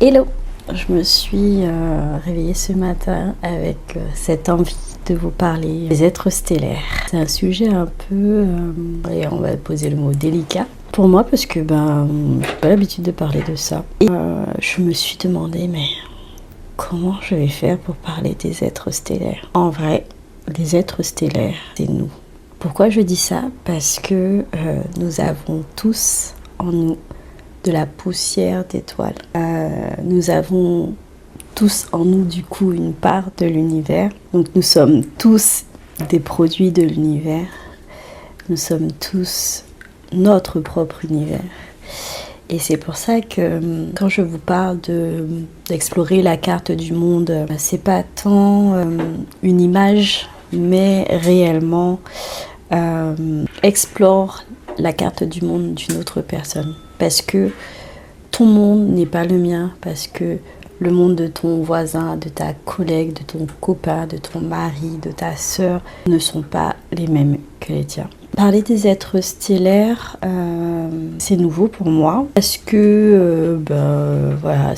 Hello! Je me suis réveillée ce matin avec cette envie de vous parler des êtres stellaires. C'est un sujet un peu, et on va poser le mot délicat pour moi parce que j'ai pas l'habitude de parler de ça. Et je me suis demandé mais comment je vais faire pour parler des êtres stellaires? En vrai, les êtres stellaires, c'est nous. Pourquoi je dis ça? Parce que nous avons tous en nous de la poussière d'étoiles. Nous avons tous en nous du coup une part de l'univers. Donc nous sommes tous des produits de l'univers. Nous sommes tous notre propre univers. Et c'est pour ça que quand je vous parle d'explorer la carte du monde, c'est pas tant une image, mais réellement explore la carte du monde d'une autre personne. Parce que ton monde n'est pas le mien, parce que le monde de ton voisin, de ta collègue, de ton copain, de ton mari, de ta sœur ne sont pas les mêmes que les tiens. Parler des êtres stellaires, c'est nouveau pour moi parce que voilà,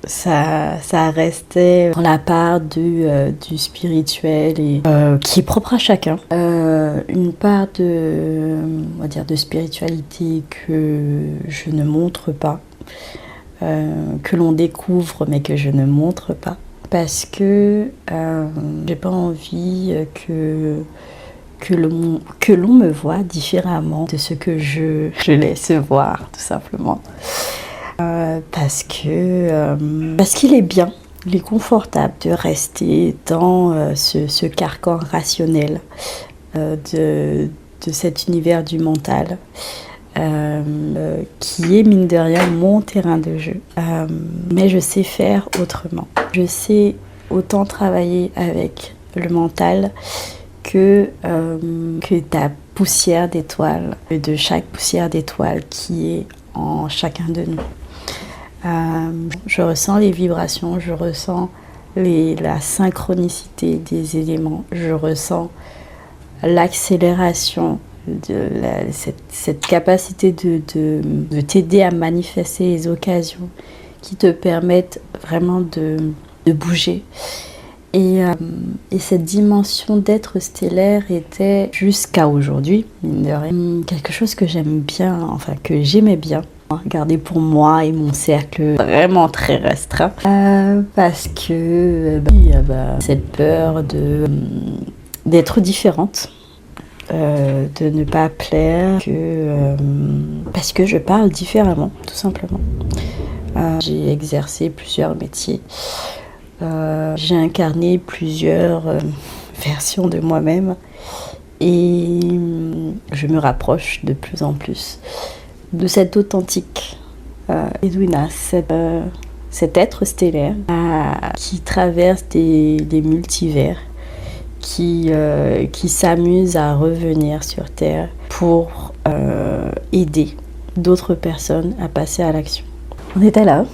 ça restait dans la part du spirituel et qui est propre à chacun. Une part on va dire de spiritualité que je ne montre pas, que l'on découvre mais que je ne montre pas parce que j'ai pas envie que l'on me voit différemment de ce que je laisse voir, tout simplement. Parce qu'il est bien, il est confortable de rester dans ce carcan rationnel de cet univers du mental qui est, mine de rien, mon terrain de jeu. Mais je sais faire autrement. Je sais autant travailler avec le mental que ta poussière d'étoiles, de chaque poussière d'étoiles qui est en chacun de nous. Je ressens les vibrations, je ressens la synchronicité des éléments, je ressens l'accélération, cette capacité de t'aider à manifester les occasions qui te permettent vraiment de bouger. Et cette dimension d'être stellaire était jusqu'à aujourd'hui, mine de rien, quelque chose que j'aime bien, enfin que j'aimais bien, garder pour moi et mon cercle vraiment très restreint, parce que il y a cette peur d'être différente, de ne pas plaire, parce que je parle différemment, tout simplement. J'ai exercé plusieurs métiers. J'ai incarné plusieurs versions de moi-même et je me rapproche de plus en plus de cet authentique Edwina, cet être stellaire qui traverse des multivers, qui s'amuse à revenir sur Terre pour aider d'autres personnes à passer à l'action. On était là.